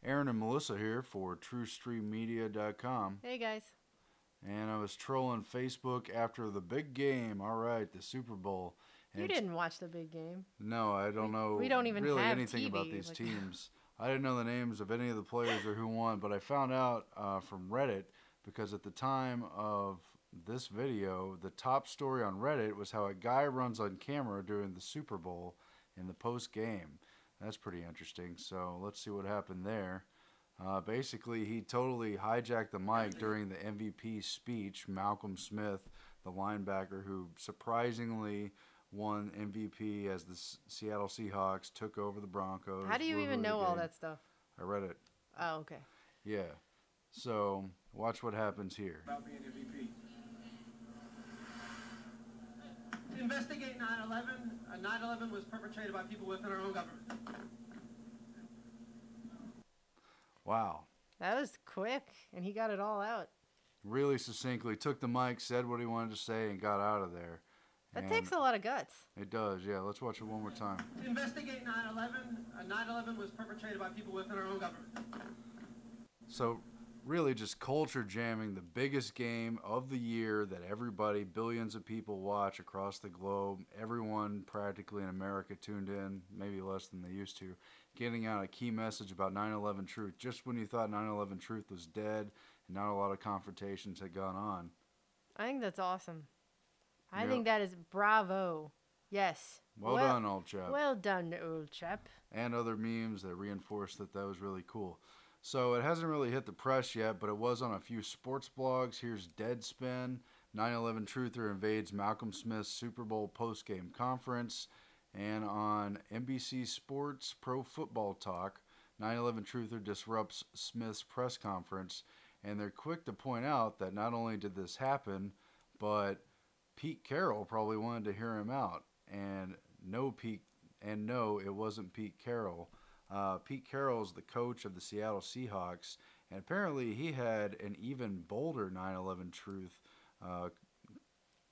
Aaron and Melissa here for Truthstreammedia.com. Hey guys. And I was trolling Facebook after the big game. All right, the Super Bowl. And You didn't watch the big game. No, I don't know we don't even really have anything TV. about these teams. I didn't know the names of any of the players or who won, but I found out from Reddit because at the time of this video, the top story on Reddit was how a guy runs on camera during the Super Bowl in the post game. That's pretty interesting. So let's see what happened there. Basically, he totally hijacked the mic during the MVP speech. Malcolm Smith, the linebacker who surprisingly won MVP as the Seattle Seahawks took over the Broncos. How do you even know all that stuff? I read it. Oh, okay. Yeah. So watch what happens here. About being MVP. To investigate 9/11. 9/11 was perpetrated by people within our own government. Wow. That was quick, and he got it all out. Really succinctly took the mic, said what he wanted to say, and got out of there. That takes a lot of guts. It does, yeah. Let's watch it one more time. To investigate 9/11. 9/11 was perpetrated by people within our own government. So really just culture jamming the biggest game of the year that everybody, billions of people watch across the globe. Everyone practically in America tuned in, maybe less than they used to, getting out a key message about 9/11 truth. Just when you thought 9/11 truth was dead and not a lot of confrontations had gone on. I think that's awesome. I think that is bravo. Yes. Well done, old chap. Well done, old chap. And other memes that reinforce that was really cool. So it hasn't really hit the press yet, but it was on a few sports blogs. Here's Deadspin. 9/11 Truther invades Malcolm Smith's Super Bowl postgame conference. And on NBC Sports Pro Football Talk, 9/11 Truther disrupts Smith's press conference. And they're quick to point out that not only did this happen, but Pete Carroll probably wanted to hear him out. And no, it wasn't Pete Carroll. Pete Carroll is the coach of the Seattle Seahawks, and apparently he had an even bolder 9/11 truth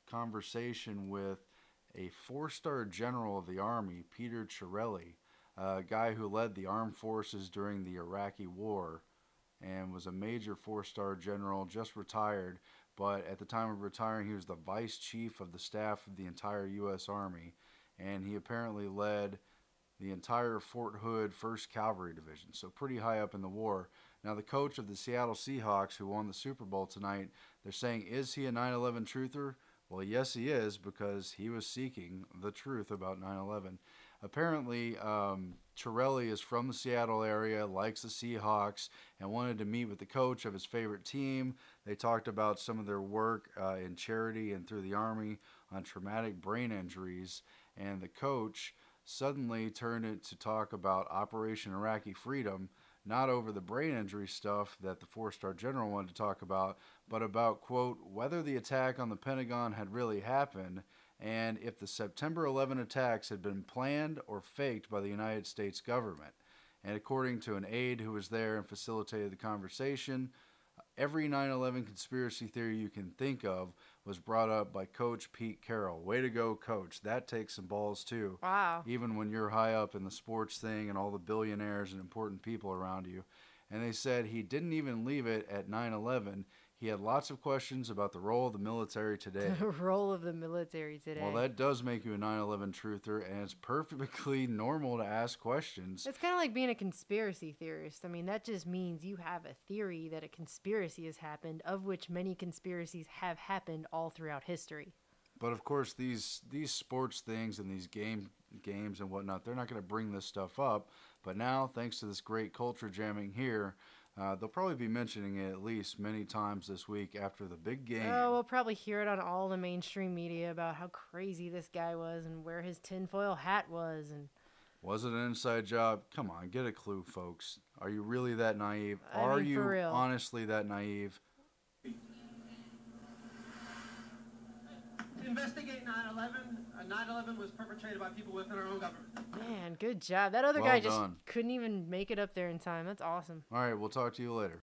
conversation with a four-star general of the Army, Peter Chiarelli, a guy who led the armed forces during the Iraqi War and was a major four-star general, just retired, but at the time of retiring he was the vice chief of the staff of the entire U.S. Army, and he apparently led the entire Fort Hood 1st Cavalry Division, so pretty high up in the war. Now the coach of the Seattle Seahawks, who won the Super Bowl tonight, they're saying, is he a 9/11 truther? Well, yes he is, because he was seeking the truth about 9/11. Apparently, Chiarelli is from the Seattle area, likes the Seahawks, and wanted to meet with the coach of his favorite team. They talked about some of their work in charity and through the Army on traumatic brain injuries, and the coach suddenly turned it to talk about Operation Iraqi Freedom, not over the brain injury stuff that the four-star general wanted to talk about, but about, quote, whether the attack on the Pentagon had really happened and if the September 11 attacks had been planned or faked by the United States government. And according to an aide who was there and facilitated the conversation, every 9/11 conspiracy theory you can think of was brought up by Coach Pete Carroll. Way to go, Coach. That takes some balls, too. Wow. Even when you're high up in the sports thing and all the billionaires and important people around you. And they said he didn't even leave it at 9/11. He had lots of questions about the role of the military today. The role of the military today. Well, that does make you a 9/11 truther, and it's perfectly normal to ask questions. It's kind of like being a conspiracy theorist. I mean, that just means you have a theory that a conspiracy has happened, of which many conspiracies have happened all throughout history. But of course, these sports things and these games and whatnot, they're not going to bring this stuff up. But now, thanks to this great culture jamming here, they'll probably be mentioning it at least many times this week after the big game. Oh, we'll probably hear it on all the mainstream media about how crazy this guy was and where his tinfoil hat was. And was it an inside job? Come on, get a clue, folks. Are you really that naive? I mean, for real. Honestly that naive? To investigate 9/11. 9/11 was perpetrated by people within our own government. Man, good job. That other Well guy just done. couldn't even make it up there in time. That's awesome. All right, we'll talk to you later.